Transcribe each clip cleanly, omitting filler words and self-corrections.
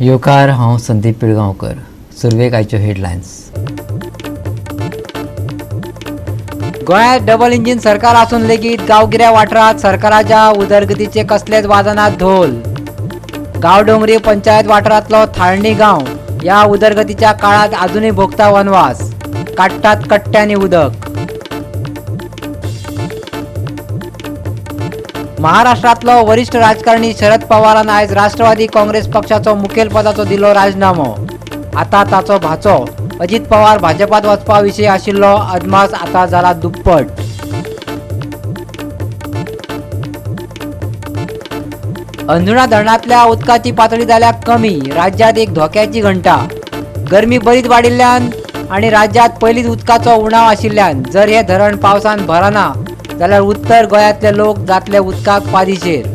योकार हांव संदीप पिळगांवकर. सुरवेक आयच्यो हेडलायन्स. गोंयांत डबल इंजिन सरकार असून लेगीत गांवगिऱ्या वाठारांत सरकाराच्या उदरगतीचे कसलेच वादनात धोल. गांवडोंगरी पंचायत वाठारांतलो थाळणी गांव ह्या उदरगतीच्या काळात अजूनही भोगता वनवास. काडटात कट्ट्यांनी उदक. महाराष्ट्रातलो वरिष्ठ राजकारणी शरद पवारान आयज राष्ट्रवादी काँग्रेस पक्षाचो मुखेलपदाचो दिलो राजीनामो. आता ताचो भाचो अजित पवार भाजपात वचपा विशीं आशिल्लो अदमास आता जाला दुप्पट. अंजुणा धरणांतल्या उदकाची पातळी जाल्या कमी. राज्यात एक धोक्याची घंटा. गरमी बरीच वाडिल्ल्यान आनी राज्यात पयलींच उदकाचो उणाव आशिल्ल्यान जर हे धरण पावसान भरना जाल्यार उत्तर गोंयांतले लोक जातले उदकाक पादीशेर.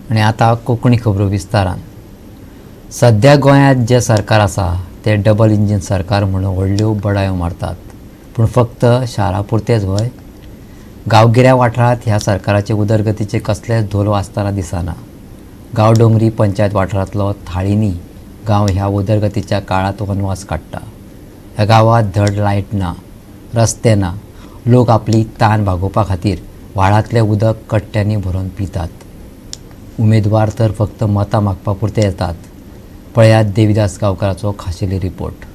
आनी आतां कोंकणी खबरो विस्तारान. सध्या गोंयांत जें सरकार आसा तें डबल इंजीन सरकार म्हणून व्हडल्यो बडायो मारतात. पूण फक्त शारा पुरतेच गोंय. गांवगिऱ्या वाठारांत ह्या सरकाराचे उदरगतीचे कसलेच धोल आसतना दिसना. गांवडोंगरी पंचायत वाठारांतलो थाळिनी गांव ह्या उदरगतीच्या काळांत वनवास काडटा. ह्या गांवांत धड लायट ना, रस्ते ना. लोक आपली तान भागोवपा खातीर व्हाळांतलें उदक कट्ट्यांनी भरून पितात. उमेदवार तर फक्त मतां मागपा पुरते येतात. पळयात देविदास गांवकाराचो खाशेली रिपोर्ट.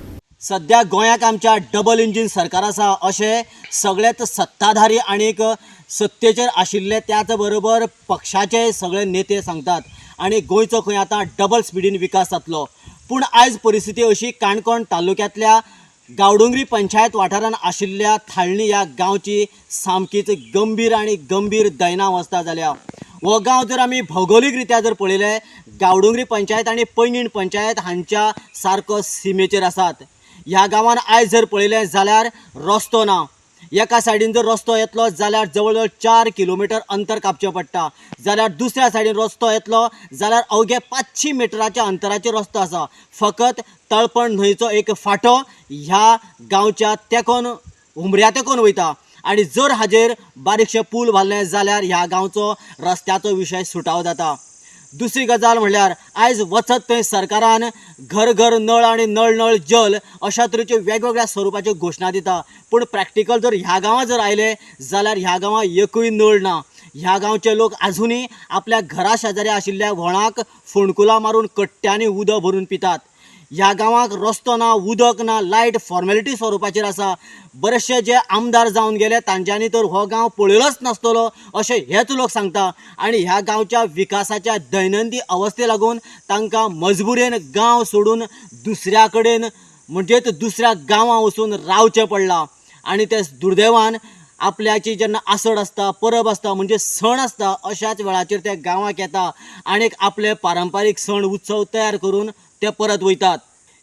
सध्या गोंयाक आमच्या डबल इंजीन सरकार आसा अशें सगळेच सत्ताधारी आनीक सत्तेचेर आशिल्ले त्याच बरोबर पक्षाचे सगळे नेते सांगतात. आनी गोंयचो खंय आतां डबल स्पिडीन विकास जातलो. पूण आयज परिस्थिती अशी काणकोण तालुक्यांतल्या गांवडोंगरी पंचायत वाठारांत आशिल्ल्या थाळणी ह्या गांवची सामकीच गंभीर दैनावस्था जाल्या. हो गांव जर आमी भौगोलीक रित्या जर पळयलें गांवडोंगरी पंचायत आनी पैंगीण पंचायत हांच्या सारको सिमेचेर आसात. ह्या गांवांत आयज जर पळयलें जाल्यार रस्तो ना. एका सायडीन जर रस्तो येतलो जाल्यार जवळ जवळ 4 किलोमिटर अंतर कापचें पडटा. जाल्यार दुसऱ्या सायडीन रस्तो येतलो जाल्यार अवघे 500 मिटराच्या अंतराचेर रस्तो आसा. फकत तळपण न्हंयचो एक फांटो ह्या गांवच्या तेकोन उमऱ्या तेकोन वयता. आनी जर हाजेर बारीकशें पूल बांदलें जाल्यार ह्या गांवचो रस्त्याचो विशय सुटाव जाता. दुसरी गजाल म्हणल्यार आयज वचत थंय सरकारान घर घर नळ आनी नळ नळ जल अशा तरेच्यो वेगवेगळ्या स्वरुपाच्यो घोशणा दिता. पूण प्रॅक्टिकल जर ह्या गांवांत जर आयले जाल्यार ह्या गांवांत एकूय नळ ना. ह्या गांवचे लोक आजुनी आपल्या घरा शेजारी आशिल्ल्या व्हाळांक फोंडकुलां मारून कट्ट्यांनी उदक भरून पितात. ह्या गांवांक रस्तो ना, उदक ना, लायट फॉर्मेलिटी स्वरुपाचेर आसा. बरेचशे जे आमदार जावन गेले तांच्यांनी तर हो गांव पळयलोच नासतलो अशें हेच लोक सांगता. आनी ह्या गांवच्या विकासाच्या दैनंदीन अवस्थे लागून तांकां मजबुरेन गांव सोडून दुसऱ्या कडेन म्हणजेच दुसऱ्या गांवां वचून रावचें पडलां. आनी ते दुर्दैवान आपल्याची जेन्ना आसड आसता, परब आसता म्हणजे सण आसता अशाच वेळाचेर ते गांवांक येता आनीक आपले पारंपारीक सण उत्सव तयार करून ते परत वयतात.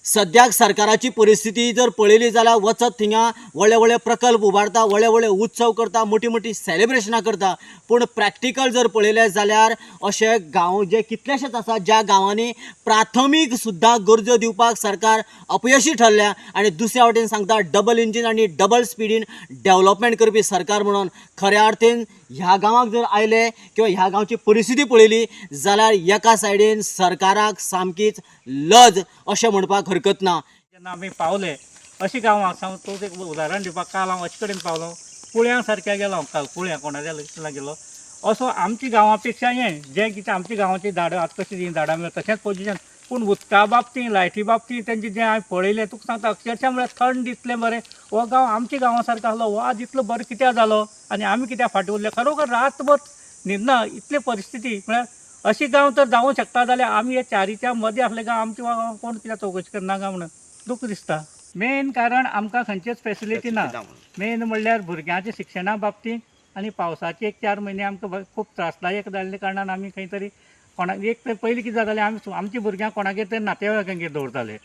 सद्याक सरकाराची परिस्थिती जर पळयली जाल्यार वचत थिंगा व्हडले व्हडले प्रकल्प उबारता, व्हडले व्हडले उत्सव करता, मोठी मोठी सेलिब्रेशनां करता. पूण प्रॅक्टिकल जर पळयलें जाल्यार अशे गांव जे कितलेशेच आसा ज्या गांवांनी प्राथमीक सुद्दां गरजो दिवपाक सरकार अपयशी ठरल्या. आनी दुसऱ्या वाटेन सांगता डबल इंजीन आनी डबल स्पिडीन डेव्हलपमेंट करपी सरकार म्हणून. खऱ्या अर्थेन ह्या गांवाक जर आयले किंवा ह्या गांवची परिस्थिती पळयली जाल्यार एका सायडीन सरकाराक सामकीच लज अशें म्हणपाक हरकत ना. जेन्ना आमी पावले अशी गांवां तूं एक उदाहरण दिवपाक काल हांव अशे कडेन पावलो कुळ्यां सारक्या गेलो हांव काल कुळ्यां कोणाच्या गेलो असो आमची गांवां पेक्षा हें जें कितें आमची गांवांची झाडां आतां कशीं झाडां मेळटा तशेंच पोजिशन. पूण उदका बाबतींत लायटी बाबतींत तेंचें जें हांवें पळयलें तुका सांगता अक्षरशः म्हळ्यार थंड दिसलें बरें. हो गांव आमच्या गांवा सारको आसलो. हो आज इतलो बरो कित्याक जालो आनी आमी कित्याक फाटीं उरले. खरोखर रातभर न्हिदना इतली परिस्थिती. म्हळ्यार अशी गांव तर जावंक शकता जाल्यार आमी हे चारीच्या मदीं आसले गांव आमच्या गांवांत कोण कित्याक चवकशी करना काय म्हणून दूख दिसता. मेन कारण आमकां खंयचेच फेसिलिटी ना. मेन म्हणल्यार भुरग्यांच्या शिक्षणा बाबतींत आनी पावसाचे 1-4 म्हयने आमकां खूब त्रासदायक जाल्ले कारणान आमी खंय तरी कोणाक एक तर पयलीं कितें जातालें आमची भुरग्यांक कोणागेर तरी नातेवाईकांगेर दवरताले.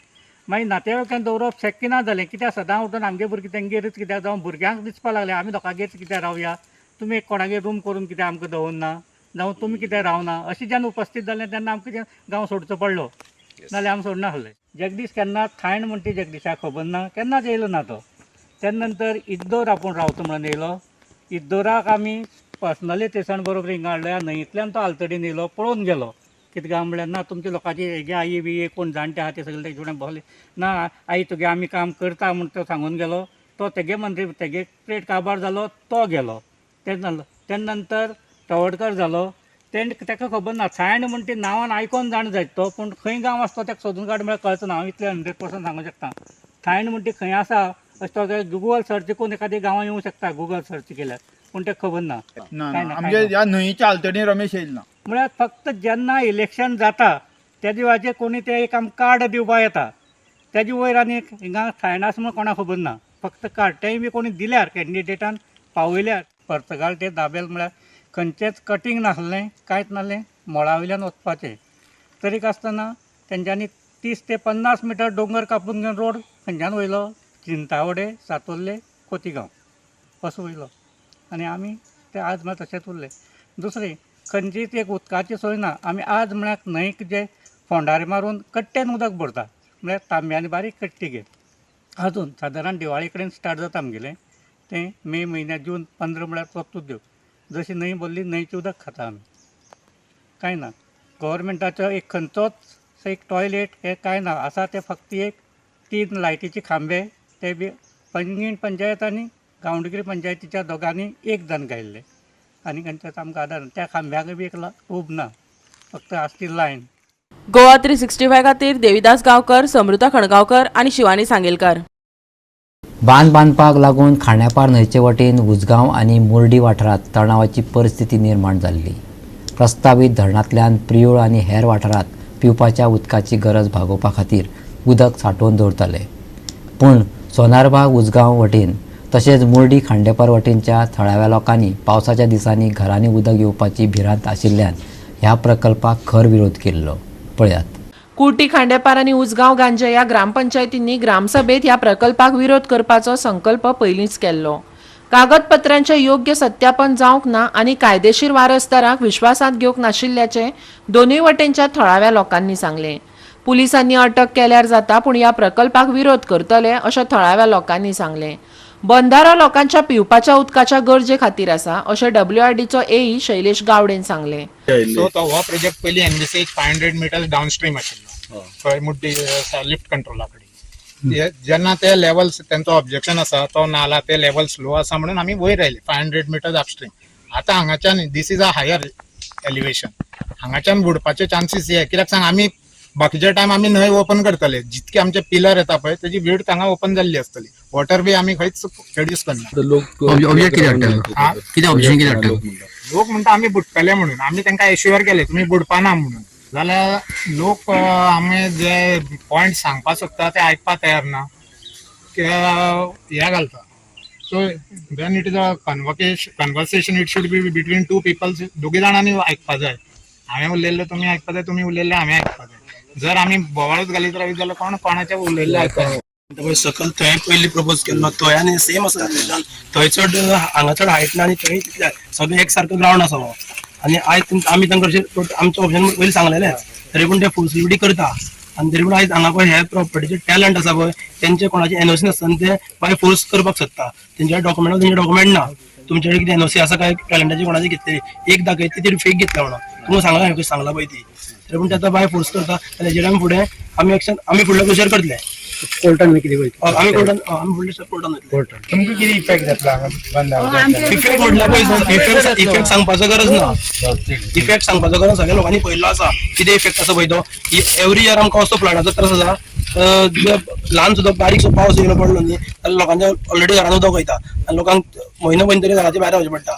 मागीर नातेवाईकांक दवरप शक्य ना जालें कित्याक सदां उठून आमगे भुरगीं तेंगेरच कित्याक जावं भुरग्यांक दिसपाक लागलें आमी लोकांगेर कित्याक रावया. तुमी एक कोणागेर रूम करून कित्याक आमकां दवरना जावं तुमी कित्याक रावना अशें जेन्ना उपस्थित जालें तेन्ना आमकां गांव सोडचो पडलो. नाल्यार आमी सोडना आसले. जगदीश केन्ना थायण म्हणटा ती जगदीशाक खबर ना केन्नाच येयलो ना तो. तेन्ना नंतर इद्दोर आपूण रावता म्हणून येयलो. इद्दोराक आमी पर्सनली थंयसान बरोबर हिंगा हाडल्या न्हंयेंतल्यान तो आलतडीन येयलो पळोवन गेलो कितें काय म्हणल्यार ना तुमच्या लोकांची हेगे आई बी कोण जाणटे आहा ते सगळे तेजे कडेन भोवले ना आई तुगे आमी काम करता म्हूण तो सांगून गेलो तो तेगे मंत्री तेगे प्लेट काबार जालो तो गेलो ते नंतर तवडकर जालो तेका खबर ना सायण म्हण ती नांवान आयकोन जाण जायत तो पूण खंय गांव आसता तेका सोदून काड म्हळ्यार कळचो ना हांव इतलें 100% सांगूं शकता सायण म्हण ती खंय आसा अशें तो गुगल सर्च करून एखादी गांवां येवं शकता गुगल सर्च केल्यार पूण तेका खबर ना काय ना आमच्या ह्या न्हंयच्या आलतडी रमेश येयला ना म्हळ्यार फक्त जेन्ना इलेक्शन जाता त्या दिवाचे कोणी ते एक आमकां कार्ड दिवपा येता तेजे वयर आनी हिंगा सायण आसा म्हण कोणाक खबर ना फक्त कार्ड तेंय बी कोणी दिल्यार कॅन्डिडेटान पावयल्यार पर्तगाळ ते दाबेल म्हळ्यार खंयचेंच कटींग नासलें कांयच नासलें मोळा वयल्यान वचपाचें तरीक आसतना तेंच्यांनी 30 ते 50 मिटर दोंगर कापून घेवन रोड खंयच्यान वयलो चिंतावडे सातोर्ले खोतीगांव असो वयलो आनी आमी ते आज म्हळ्यार तशेंच उरले दुसरी खंयचीच एक उदकाची सोय ना आमी आज म्हळ्यार न्हंयक जे फोंडारे मारून कट्टेन उदक भरता म्हळ्यार तांब्यांनी बारीक कट्टी घेत अजून सादारण दिवाळे कडेन स्टार्ट जाता आमगेलें तें मे म्हयन्यात जून 15 म्हळ्यार चवथ उद्योग जशी न्हंय भरली न्हंयचें उदक खाता आमी कांय ना गव्हर्मेंटाचो एक खंयचोच एक टॉयलेट हे कांय ना आसा ते फक्त एक 3 लायटीचे खांबे ते बी पैंगीण पंचायत आनी गांवडोंगरी पंचायतीच्या दोगांनी एक जण घायल्ले आनी खंयचोच आमकां आदार ना त्या खांब्याक बी एक उब ना फक्त आसली लायन गोवा 365 खातीर देविदास गांवकर, समृता खणगांवकर आनी शिवानी सांगेलकार. बांद बांदपाक लागून खांड्यापार न्हंयचे वटेन उजगांव आनी मुर्डी वाठारांत तणावाची परिस्थिती निर्माण जाल्ली. प्रस्तावीत धरणांतल्यान प्रियोळ आनी हेर वाठारांत पिवपाच्या उदकाची गरज भागोवपा खातीर उदक सांठोवन दवरतले. पूण सोनारबाग उजगांव वटेन तशेंच मुर्डी खांडेपार वटेनच्या थळाव्या लोकांनी पावसाच्या दिसांनी घरांनी उदक येवपाची भिरांत आशिल्ल्यान ह्या प्रकल्पाक खर विरोध केल्लो. पळयात. कुर्टी, खांडेपार आनी उजगांव गांजे ह्या ग्रामपंचायतींनी ग्रामसभेत ह्या प्रकल्पाक विरोध करपाचो संकल्प पयलींच केल्लो. कागदपत्रांचें योग्य सत्यापन जावंक ना आनी कायदेशीर वारसदाराक विश्वासांत घेवंक नाशिल्ल्याचें दोनूय वटेनच्या थळाव्या लोकांनी सांगलें. पुलिसांनी अटक केल्यार जाता पूण ह्या प्रकल्पाक विरोध करतले अशें थळाव्या लोकांनी सांगलें. बंधारो लोकांच्या पिवपाच्या उदकाच्या गरजे खातीर आसा अशें WRDचो AE शैलेश गावडेन सांगलें. सो तो हो प्रोजेक्ट पयलीं NBCH 500 मिटर्स डावन स्ट्रीम आशिल्लो थंय मुड्डी लिफ्ट कंट्रोला कडेन जेन्ना ते लेवल्स तेंचो ऑब्जेक्शन आसा तो नाला ते लेवल स्लो आसा म्हणून आमी वयर आयले 500 मिटर्स अपस्ट्रीम. आतां हांगाच्यान this is a higher elevation हांगाच्यान बुडपाचे चान्सीस हे कित्याक सांग आमी बाकीच्या टायम आमी न्हंय ओपन करतले जितके आमचे पिलर येता पळय तेजी विड्थ हांगा ओपन जाल्ली आसतली वॉटर बी आमी खंयच प्रोड्यूस करना. लोक म्हणटा आमी बुडटले म्हणून आमी तांकां एश्युअर केले तुमी बुडपाना म्हणून जाल्यार लोक आमी जे पॉयंट सांगपाक सोदता ते आयकपाक तयार ना हे घालता. So then it is a conversation it should be between two peoples दोगी जाणांनी आयकपाक जाय. हांवें उलयल्लें तुमी आयकपाक जाय तुमी उलयल्लें हांवें आयकपाक जाय. जर आमी बोवाळूच घालीत रावीत जाल्यार कोण कोणाचें उलयल्लें आयकपाक सकल थंय पयलीं प्रपोज केल्लो थंय आनी सेम आसा थंय चड हांगा चड हायट ना आनी थंय तितले सगळें एक सारको ग्रावंड आसा हो आनी आयज आमी तांकां आमचें ऑप्शन पयलीं सांगलेलें तरी पूण ते फुलसिडी करता आनी तरी पूण आयज हांगा पळय हे प्रॉपर्टीचे टॅलंट आसा पळय तेंचे कोणाचे NOC नासतना ते बाय फोर्स करपाक सोदता. तेंच्या डॉक्युमेंट ना तुमचे कडेन कितें NOC आसा काय टॅलंटाची कोणाची घेतली एक दाखयत ती फेक घेतला म्हणून तुमकां सांगला हांवें सांगला पळय ती तरी पूण ते आतां बाय फोर्स करता आनी हेजेर आमी फुडें आमी फुडलो प्रोसिजर करतले कोर्टान कितें वयता आमी फुडले कोर्टान वयतले. तुमकां कितें इफेक्ट जातलो हांगा इफेक्ट म्हटल्यार पळय इफेक्ट सांगपाचो गरज ना इफेक्ट सांगपाचो गरज सगळ्या लोकांनी पळयल्लो आसा कितें इफेक्ट आसा पळय तो एवरी इयर आमकां असो फ्लडाचो त्रास आसा. ल्हान सुद्दां बारीक सो पावस येयलो पडलो न्ही जाल्यार लोकांच्या ऑलरेडी घरान उदक वयता आनी लोकांक म्हयनो म्हयनो तरी घराच्या भायर रावचें पडटा.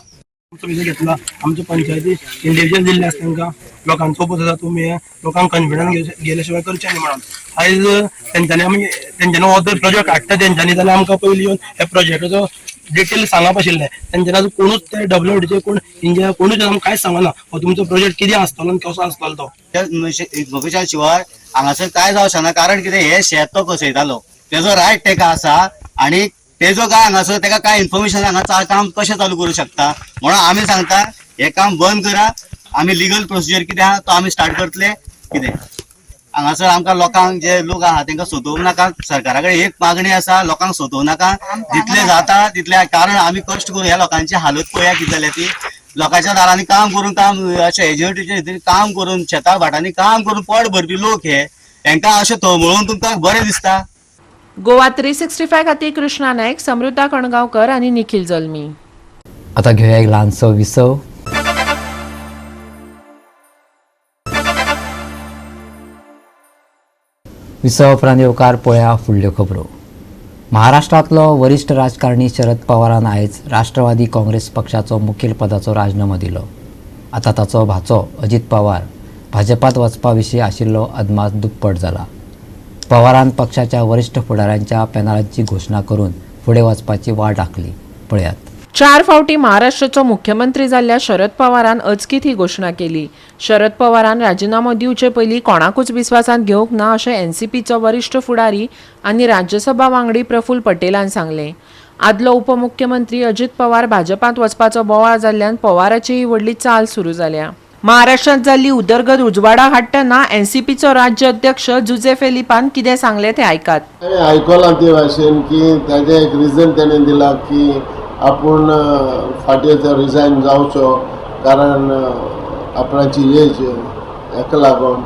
आमचो विजय घेतला आमच्या पंचायती इंडिव्हिज्युअल दिल्ले आसा तांकां लोकांचो पोत आसा तुमी लोकांक कॉन्फिडन्स गेले शिवाय करचें न्ही म्हणून आयज तेंच्यांनी हो जर प्रोजेक्ट हाडटा तेंच्यांनी जाल्यार आमकां पयलीं येवन ह्या प्रोजेक्टाचो डिटेल सांगप आशिल्लें. तेंच्यांनी कोणूच ते WRDचे कोण इंजिनियर कोणूच आमकां कांयच सांगना हो तुमचो प्रोजेक्ट कितें आसतलो आनी कसो आसतलो तो. लोकेशना शिवाय हांगासर काय जावं शकना कारण कितें हे शेत तो कसयतालो तेजो रायट तेका आसा आनी तेजो काय हांगासर तेका काय इन्फॉर्मेशन हांगा काम कशें चालू करूं शकता म्हणून आमी सांगता हे काम बंद करा आमी लिगल प्रोसिजर कितें आहा तो आमी स्टार्ट करतले. कितें हांगासर आमकां लोकांक जे लोक आहा तांकां सोदोवंक नाका. सरकारा कडेन एक मागणी आसा लोकांक सोदोवं नाका जितले जाता तितले कारण आमी कश्ट करून ह्या लोकांची हालत पळया कितें जाल्या ती लोकांच्या दारांनी काम करून अशें एजंटीच्या हितून काम करून शेता भाटांनी काम करून पोट भरपी लोक हेंकां अशें थळमळून तुमकां बरें दिसता? गोवा 365 खातीर कृष्णा नायक, समृद्धा कणगांवकर आनी निखिल जल्मी. आता घेऊया एक ल्हानसो विसव. विसव उपरांत येवकार पळया फुडल्यो खबरो. महाराष्ट्रांतलो वरिश्ठ राजकारणी शरद पवारान आयज राष्ट्रवादी काँग्रेस पक्षाचो मुखेल पदाचो राजिनामो दिलो. आतां ताचो भाचो अजित पवार भाजपांत वचपा विशीं आशिल्लो अदमास दुप्पट जाला. पवारान पक्षाच्या वरिश्ठ फुडाऱ्यांच्या पॅनलाची घोशणा करून फुडें वचपाची वाट आंखली. पळयात. 4 फावटी महाराष्ट्राचो मुख्यमंत्री जाल्ल्या शरद पवारान अचकीत ही घोशणा केली. शरद पवारान राजिनामो दिवचे पयलीं कोणाकूच विस्वासांत घेवंक ना अशें एनसीपीचो वरिश्ठ फुडारी आनी राज्यसभा वांगडी प्रफुल्ल पटेलान सांगलें. आदलो उपमुख्यमंत्री अजित पवार भाजपांत वचपाचो बोवाळ जाल्ल्यान पवाराची ही व्हडली चाल सुरू जाल्या. महाराष्ट्रांत जाल्ली उदरगत उजवाडा हाडटना एनसीपीचो राज्य अध्यक्ष जुजे फिलिपान कितें सांगलें तें आयकात. आयकलां ते भाशेन की ताजें एक रिजन तेणें दिलां की आपूण फाटीं रिजायन जावचो कारण आपणाची एज हेका लागून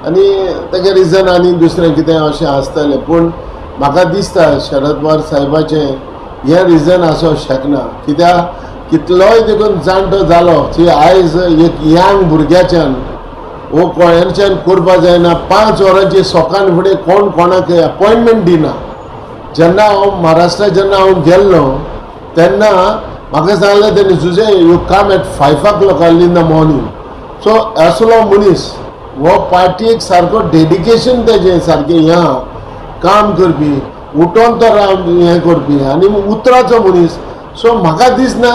आनी तेगे रिजन आनी दुसरें कितें अशें आसतलें. पूण म्हाका दिसता शरद पवार साहेबाचें हें रिजन आसूं शकना. कित्याक कितलोय देखून जाणटो जालो ती आयज एक यंग भुरग्याच्यान वो कोणाच्यान करपा जायना. 5 वरांची सोकान फुडें कोण कोणाक अपॉयंटमेंट दिना. जेन्ना हांव महाराष्ट्रा जेन्ना हांव गेल्लो तेन्ना म्हाका सांगलें तेणी जुजे you come at 5 o'clock in the morning. So असलो मनीस हो पार्टीक सारको डेडिकेशन तेजें सारकें ह्या काम करपी उठोन तो हें करपी आनी उतराचो मनीस. सो म्हाका दिसना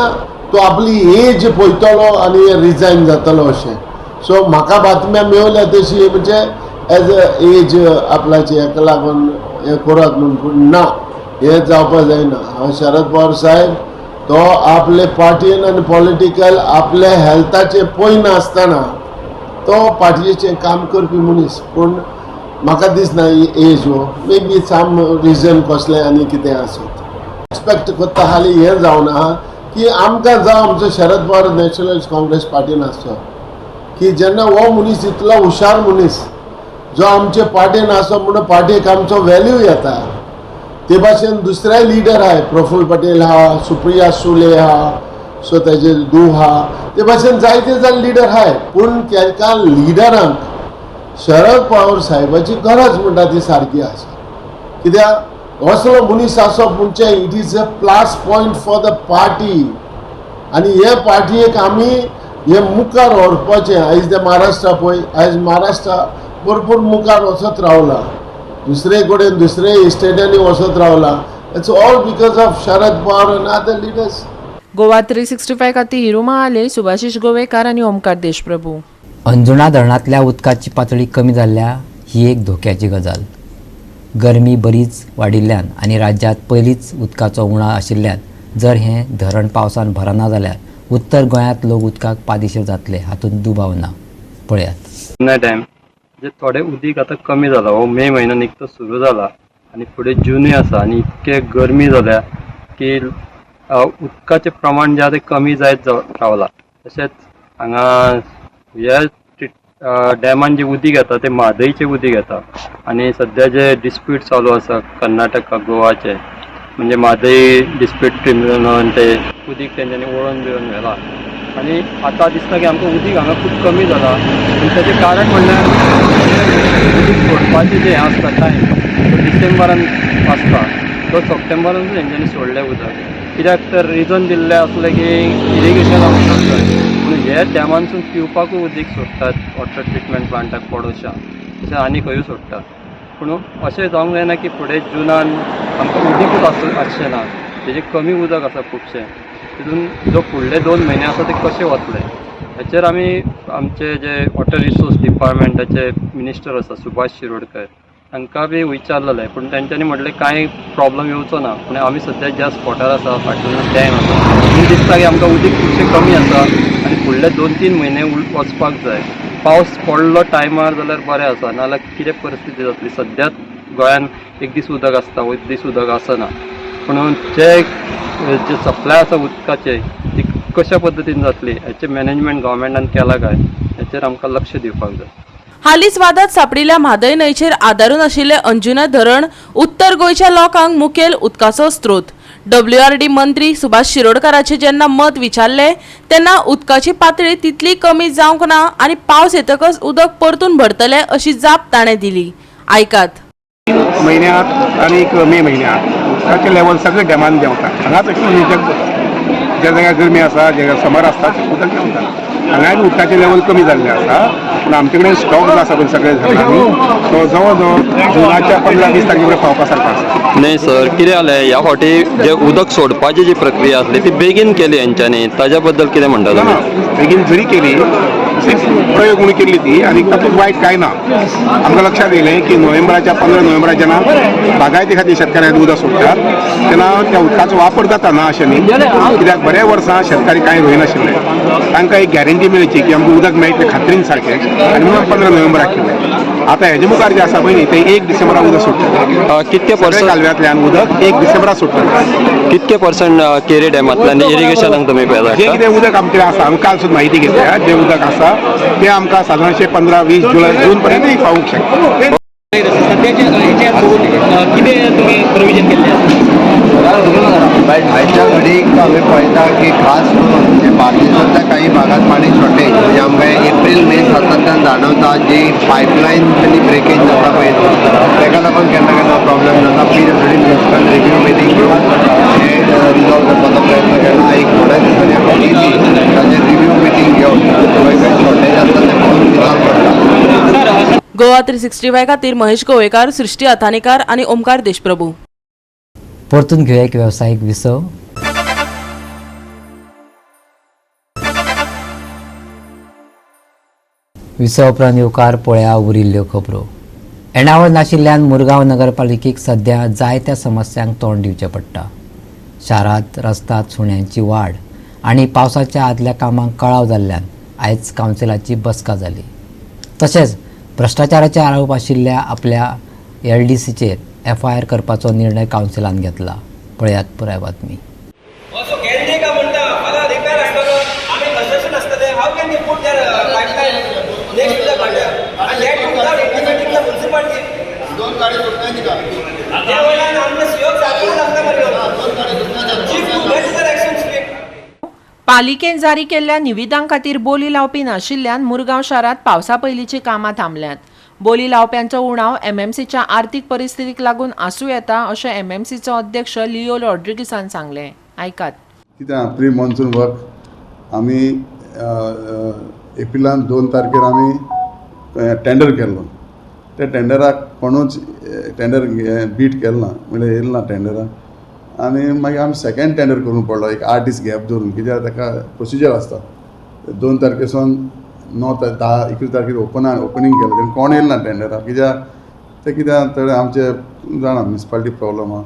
तो आपली एज पळयतलो आनी रिजायन जातलो अशें. सो म्हाका बातम्या मेवल्या तशी म्हणजे एज अ एज आपल्याची हेका लागून हें करात म्हणून. पूण ना, हें जावपा जायना. हांव शरद पवार साहेब तो आपले पार्टीन आनी पॉलिटिकल आपल्या हेल्थाचें पळय नासतना तो पार्टीचें काम करपी मनीस. पूण म्हाका दिसना ही एज हो मे बी सम रिजन कसलें आनी कितें आसत. एक्सपेक्ट करता हालीं हें जावना की आमकां जावं आमचो शरद पवार नॅशनलिस्ट काँग्रेस पार्टीन आसचो की जेन्ना हो मनीस इतलो हुशार मनीस जो आमचे पार्टीन आसो म्हणून पार्टीक आमचो व्हॅल्यू येता. ते भाशेन दुसरे लिडर आहाय प्रफुल्ल पटेल आहा, सुप्रिया सुले आहा, सो तेजे धूव आहा. ते भाशेन जायते जाण लिडर आहाय. पूण तेका लिडरांक शरद पवार साहेबाची गरज म्हणटा ती सारकी आसा. कित्याक असलो मनीस आसप म्हणजे it is a plus point for the party. आनी हे पार्टीक आमी हे मुखार व्हरपाचें. आयज ते महाराष्ट्रा पळय आयज महाराष्ट्रा भरपूर मुखार वचत रावला. दुसरे कडेन दुसरे स्टेटांनी वचत रावला. It's all because of Sharad Pawar end other leaders. Goa 365 खातीर हिरू महाले, सुभाशीश गोवेकार आनी ओमकार देशप्रभू. अंजुणा धरणांतल्या उदकाची पातळी कमी जाल्ल्या ही एक धोक्याची गजाल. गरमी बरीच वाडिल्ल्यान आनी राज्यांत पयलींच उदकाचो उणाव आशिल्ल्यान जर हें धरण पावसान भरना जाल्यार उत्तर गोंयांत लोक उदकाक पादेशीर जातले हातूंत दुबाव ना. पळयात. टायम जे थोडे उदीक आतां कमी जाला. हो मे म्हयनो निकतो सुरू जाला आनी फुडें जूनय आसा आनी इतके गरमी जाल्या की उदकाचें प्रमाण जें आसा तें कमी जायत रावलां. तशेंच हांगा ह्या डॅमान जें उदीक येता तें म्हादईचें उदीक येता आनी सद्या जे डिस्प्यूट चालू आसा कर्नाटका गोवाचे म्हणजे म्हादई डिस्प्यूट ट्रिब्युनलान ते उदीक तेंच्यांनी वळोवन बिळोवन व्हेलां आनी आतां दिसता की आमकां उदीक हांगा खूब कमी जालां. आनी तेजें कारण म्हणल्यार उदीक सोडपाचें जें आसता टायम तो डिसेंबरान आसता तो सप्टेंबरानूच तेंच्यांनी सोडलें उदक. कित्याक तर रिजन दिल्लें आसलें की इरिगेशनाक उदक जाय पूण हे डॅमानसून पिवपाकूय उदीक सोडटात वॉटर ट्रिटमेंट प्लांटाक पडोवच्या तशें आनी खंयूय सोडटात. पूण अशें जावंक जायना की फुडें जुनान आमकां उदीकूच आसचें ना. तेजें कमी उदक आसा खुबशें. तितून जो फुडले 2 म्हयने आसा ते कशे वतले हेचेर आमी आमचे जे वॉटर रिसोर्स डिपार्टमेंटाचे मिनिस्टर आसा सुभाष शिरोडकर तांकां बी विचारलेलें पूण तेंच्यांनी म्हटलें कांय प्रॉब्लम येवचो ना. पूण आमी सद्या ज्या स्पॉटार आसा फाटल्यान डॅम आसा आमी दिसता की आमकां उदीक खुबशें कमी आसा आनी फुडले 2-3 म्हयने वचपाक जाय. पावस पडलो टायमार जाल्यार बरें आसा नाजाल्यार कितें परिस्थिती जातली. सद्याच गोंयांत एक दीस उदक आसता एक दीस उदक आसना. पूण जे सप्लाय आसा उदकाचे ती कशा पद्दतीन जातली हेचे मॅनेजमेंट गव्हर्मेंटान केला काय हेचेर आमकां लक्ष दिवपाक जाय. हालींच वादात सापडिल्ल्या म्हादय न्हंयचेर आदारून आशिल्ले अंजुना धरण उत्तर गोंयच्या लोकांक मुखेल उदकाचो स्त्रोत. WRD मंत्री सुभाष शिरोडकराचे जेन्ना मत विचारले तेन्ना उदकाची पातळी तितली कमी जावंक ना आनी पावस येतकच उदक परतून भरतले अशी जाप ताणें दिली. आयकात. महिन्यात आणि मे महिन्यात उदकाचे लेवल सगळे डॅमान देंवता. हांगाच ज्या जाग्यार गरमी आसा ज्या जाग्यार समर आसता उदक देंवता. हांगाय उदकाचे लेवल कमी जाल्ले आसा पूण आमचे कडेन स्टॉक आसा पळय सगळे धरणांनी तो जवळ जवळ जुनाच्या 15-20 तारखे मेरेन पावपा सारको आसा. नाही सर, कितें जालें ह्या फावटी जे उदक सोडपाची जी प्रक्रिया आसली ती बेगीन केली हेंच्यांनी, ताज्या बद्दल कितें म्हणटा तुमी? बेगीन जरी केली प्रयोग म्हणून केली ती आणि तातूंत वायट कांय ना. आमकां लक्षात येयलें की 15 नोव्हेंबराक जेन्ना बागायती खातीर शेतकाऱ्यांक उदक सोडटात तेन्ना त्या उदकाचो वापर जाता ना अशें न्ही. कित्याक बऱ्या वर्सां शेतकारी कांय रोयनाशिल्ले. तांकां एक गॅरंटी मेळची की आमकां उदक मेळटलें खात्रीन सारकें आनी म्हणून 15 नोव्हेंबराक केलें. आतां हेजे मुखार जें आसा पळय न्ही तें 1 डिसेंबराक उदक सोडटलें. कितके पर्संट कालव्यांतल्यान उदक 1 डिसेंबराक सोडटलें. कितके पर्संट केरी डॅमांतल्यान इरिगेशनाक तुमी पेला? जें कितें उदक आमचे आसा आमी काल सुद्दां म्हायती घेतल्या जें उदक आसा तें आमकां सादारणशे 15-20 जून पर्यंत पावूंक शकता. आयच्या घडीक आमी पळयता की खास करून जे बार्देसांतल्या काही भागात पाणी शॉर्टेज म्हणजे आमकां एप्रील मे सातांतल्यान जाणवता जी पायपलायन ब्रेकेज जाता पळय ताका लागून केन्ना केन्ना प्रॉब्लेम जाता. प्लीज थोडी म्युनिसिपल रिव्यू मिटींग घेवन हे रिजॉल्व करपाचो प्रयत्न केला. एक थोड्या दिसांनी आमी डेली ताचेर रिव्यू मिटींग घेवन खंय खंय शॉर्टेज आसता तें पळोवन रिजॉल्व करता. गोवा 365 खातीर महेश गोवेकार, सृष्टी अथानीकार आणि ओमकार देशप्रभू. परतून घेऊया एक व्यावसायिक विसव. विसव उपरांत येवकार पळया उरिल्ल्यो खबरो. येणावळ नाशिल्ल्यान मुरगांव नगरपालिकेक सध्या जायत्या समस्यांक तोंड दिवचें पडटा. शारांत रस्त्यात सुण्यांची वाड आनी पावसाच्या आदल्या कामांक कळाव जाल्ल्यान आयज कावन्सिलाची बसका जाली. तशेंच भ्रश्टाचाराचे आरोप आशिल्ल्या आपल्या LDCचेर FIR करपाचो निर्णय कावन्सिलान घेतला. पळयात पुराय बातमी. पालिकेन जारी केल्ल्या निविदां खातीर बोली लावपी नाशिल्ल्यान मुरगांव शारांत पावसा पयलींची कामां थांबल्यांत. बोली लावप्यांचो उणाव MMCच्या आर्थीक परिस्थितीक लागून आसूं येता अशें MMCचो अध्यक्ष लिओ रॉड्रिगीसान सांगलें. आयकात. कित्याक प्री मॉन्सून वर्क आमी एप्रिलान 2 तारखेर आमी टेंडर केल्लो. त्या टेंडराक कोणूच टेंडर बीट केलो ना म्हणजे येयलो ना टेंडराक आनी मागीर आमी सेकेंड टेंडर करून पडलो एक 8 दीस गॅप धरून. कित्याक ताका प्रोसिजर आसता. 2 तारखेसून 9-10-11 तारखेर ओपनिंग केलें तेन्ना कोण येयलो ना टेंडराक. कित्याक तर आमचे जाणा म्युनिसिपालिटी प्रॉब्लम आहा.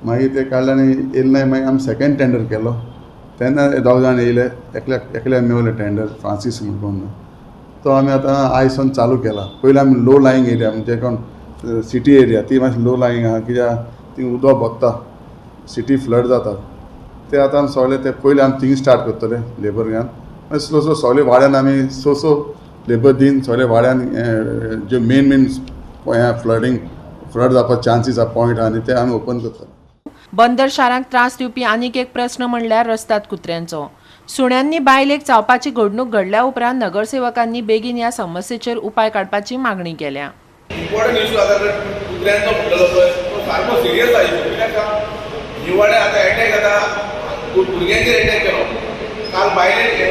मागीर ते काडले आनी येयले ना. मागीर आमी सेकेंड टेंडर केलो तेन्ना 2 जाण येयले. एकल्या मेवले टेंडर फ्रांसीस म्हणून तो आमी आतां आयसून चालू केला. पयलीं आमी लो लायंग एरिया म्हणजे कोण सिटी एरिया ती मातशी लो लायंग आहा. कित्याक ती उदक भोगता सिटी फ्लड जाता ते आतां सगळे ते पयलीं आमी थिंग स्टार्ट करतले लेबर घेवन मागीर स्लो सगळे वाड्यान आमी सो लेबर दिन सगळे वाड्यान जे मेन फ्लड जावपाचे चान्सीस आहा पॉयंट आहा आनी ते आमी ओपन करतले. बंदर शारांक त्रास दिवपी आनीक एक प्रस्न म्हणल्यार रस्त्यात कुत्र्यांचो. सुण्यांनी बायलेक चावपाची घडणूक घडल्या उपरांत नगरसेवकांनी बेगीन ह्या समस्येचेर उपाय काडपाची मागणी केल्या. इम्पॉर्टंट इश्यू आसा कुत्र्यांचो म्हणटलो पळय तो सारको सिरियस आसा इश्यू. कित्याक निवाडे आतां अटॅक जाता भुरग्यांचेर अटॅक केलो. काल बायलेचेर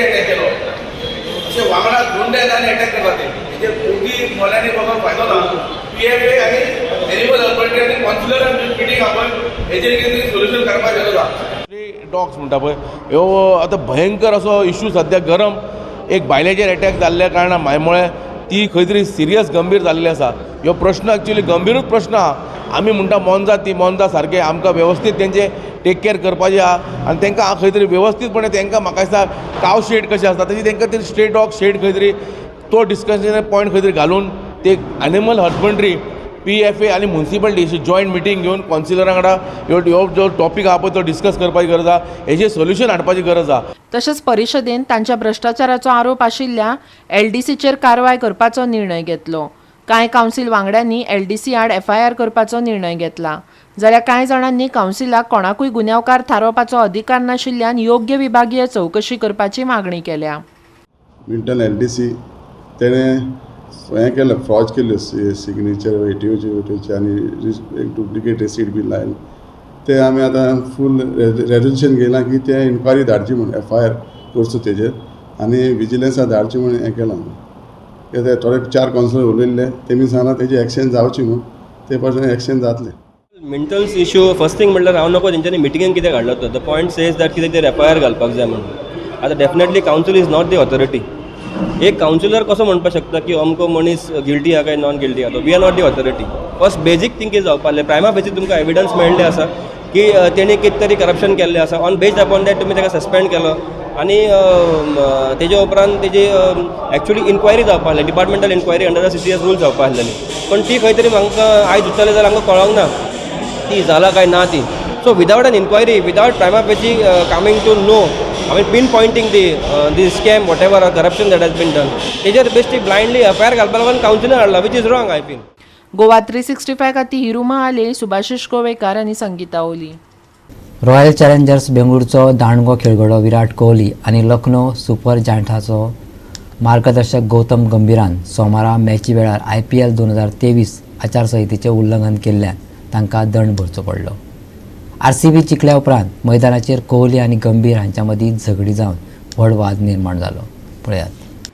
अटॅक केलो. अशें वांगडा गुंडे आनी अटॅक करता ते म्हणजे पोटी मोल्यांनी बघून फायदो ना. PFA आनी एनिमल हजबंड्री आनी कॉन्सिलर मिटींग आपण हेजेर कितें सोल्युशन करपाक गरज आसा. डॉग्स म्हणटा पळय ह्यो आतां भयंकर असो इश्यू सद्या गरम. एक बायलेचेर अटॅक जाल्ल्या कारणान मायमोळे ती खंय तरी सिरियस गंभीर जाल्ली आसा. ह्यो प्रश्न एक्चुअली गंभीरूच प्रश्न आहा. आमी म्हणटा मोनजा सारके आमकां वेवस्थीत तेंचे टेक केअर करपाचें आहा आनी तांकां खंय तरी वेवस्थीतपणे तांकां म्हाका दिसता काव शेड कशें आसता तशी तांकां तरी स्ट्रे डॉग शेड खंय तरी तो डिस्कशन पॉयंट खंय तरी घालून ते एनिमल हजबंड्री PFA आनी म्युनिसिपालिटी अशी जॉयंट मिटींग घेवन कॉन्सिलरां वांगडा ह्यो जो टॉपीक आहा पळय तो डिस्कस करपाची गरज आहा, हेजेर सोल्युशन हाडपाची गरज आहा. तशेंच परिशदेन तांच्या भ्रष्टाचाराचो आरोप आशिल्ल्या LDCचेर कारवाय करपाचो निर्णय घेतलो. कांय कावन्सील वांगड्यांनी LDC आड FIR करपाचो निर्णय घेतला, जाल्यार कांय जाणांनी कावन्सिलाक कोणाकूय गुन्यांवकार थारोवपाचो अधिकार नाशिल्ल्यान योग्य विभागीय चवकशी करपाची मागणी केल्या. मिल्टन LDC तेणें हें केलें, फ्रॉड केल्यो सिग्नेचर ATOचे आनी एक डुप्लिकेट रिसीट बी लायले. ते आमी आतां फूल रेजोल्युशन घेयलां की ते इन्क्वायरी धाडची म्हणून FIR करचो तेजेर आनी विजिलन्सा धाडची म्हणून हें केलां. ते थोडे 4 कावन्सिलर उलयल्ले, तेमी सांगलां तेजी एक्शन जावची म्हणून, ते पासून एक्शन जातलें. मिंटल्स इश्यू फर्स्ट थिंग म्हणल्यार हांव नको तेंच्यांनी मिटिंगेन कितें काडलो तो द पॉयंट सेज दॅट कितें ते FIR घालपाक जाय म्हणून. आतां definitely council is not the authority. एक कावन्सिलर कसो म्हणपाक शकता की अमको मनीस गिल्टी आहा काय नॉन गिल्टी आहा, we are not the authority. First basic thing कितें जावपाक जाय, प्रायमा बेजीक तुमकां एविडन्स मेळ्ळें आसा की तेणी कितें तरी करप्शन केल्लें आसा, ऑन बेस्ड अपॉन दॅट तुमी ताका सस्पेंड केलो आनी तेजे उपरांत तेजी एक्चुअली इन्क्वायरी जावपाक आहली, departmental inquiry under the CCS rule जावपाक आहलेली. पण ती खंय तरी म्हाका आयज उरतलें जाल्यार आमकां कळोंक ना ती जाला काय ना ती. So without an inquiry, without prima facie coming to know, pinpointing the scam whatever corruption that has been done, तेजेर बेश्टी ब्लायंडली FIR घालपाक लागून कावन्सिलर हाडला, which is wrong I feel. Goa 365 खातीर हिरू महाले, सुभाशीश गोवेकार आनी संगीता ओली. रॉयल चॅलेंजर्स बेंगळुरूचो दांडगो खेळगडो विराट कोहली आनी लखनौ सुपर जायंट्साचो मार्गदर्शक गौतम गंभीरान सोमारा मॅची वेळार IPL 2023 आचारसंहितेचें उल्लंघन केल्ल्यान तांकां दंड भरचो पडलो. RCB जिखल्या उपरांत मैदानाचेर कोहली आनी गंभीर हांच्या मदीं झगडी जावन व्हड वाद निर्माण जालो. पळयात.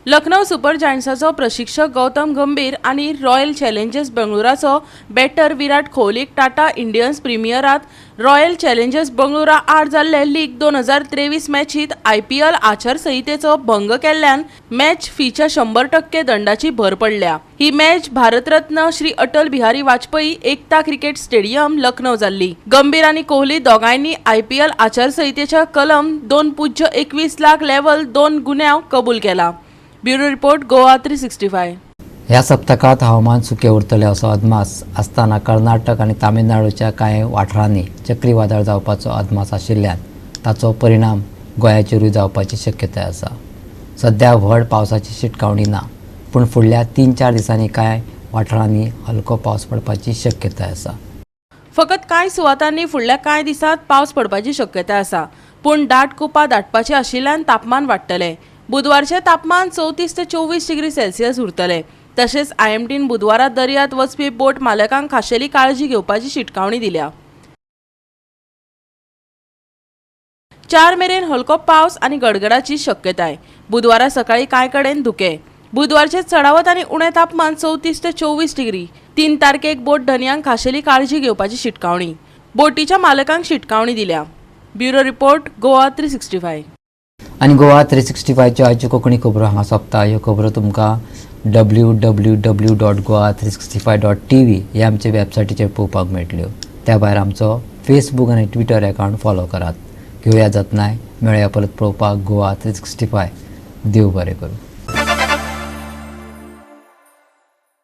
लखनौ सुपर जायंट्साचो प्रशिक्षक गौतम गंभीर आणि रॉयल चॅलेंजर्स बेंगळुराचो बॅटर विराट कोहलीक टाटा इंडियन्स प्रिमियरात रॉयल चॅलेंजर्स बेंगळुरा आड जाल्ले लीग 2023 मॅचीत IPL आचारसंहितेचो भंग केल्ल्यान मॅच फीच्या 100% दंडाची भर पडल्या. ही मॅच भारतरत्न श्री अटल बिहारी वाजपेयी एकता क्रिकेट स्टेडियम लखनौ जाल्ली. गंभीर आणि कोहली दोगांयनी IPL आचारसंहितेच्या कलम 2.21 लाख लेव्हल 2 गुन्यांव कबूल केला. Bureau report Goa 365. ह्या सप्तकात हवामान सुके उरतले असो अदमास आसतना कर्नाटक आनी तामिळनाडूच्या कांय वाठारांनी चक्रीवादळ जावपाचो अदमास आशिल्ल्यान ताचो परिणाम गोंयाचेरूय जावपाची शक्यताय आसा. सध्या व्हड पावसाची शिटकावणी ना, पूण फुडल्या 3-4 दिसांनी कांय वाठारांनी हलको पावस पडपाची शक्यताय आसा. फकत कांय सुवातांनी फुडल्या कांय दिसांत पावस पडपाची शक्यताय आसा, पूण दाट कुपां दाटपाचें आशिल्ल्यान तापमान वाडटलें. बुधवारचे तापमान 34 ते 24 डिग्री सेल्सियस उरतले. तशेंच IMDन बुधवारा दर्यांत वचपी बोट मालकांक खाशेली काळजी घेवपाची शिटकावणी दिल्या. 4 मेरेन हलको पावस आनी गडगडाची शक्यताय. बुधवारा सकाळी कांय कडेन धुके. बुधवारचे चडावत आनी उणें तापमान 34 ते 24 डिग्री. 3 तारखेक बोट धन्यांक खाशेली काळजी घेवपाची शिटकावणी. बोटीच्या मालकांक शिटकावणी दिल्या. Bureau report Goa 365. आनी गोवा 365च्यो आयच्यो कोंकणी खबरो हांगा सोंपता. ह्यो खबरो तुमकां www.goa365.tv ह्या आमचे वेबसायटीचेर पळोवपाक मेळटल्यो. त्या भायर आमचो फेसबूक आनी ट्विटर अकावंट फॉलो करात. घेवया जतनाय. मेळया परत पळोवपाक गोवा 365. देव बरें करूं.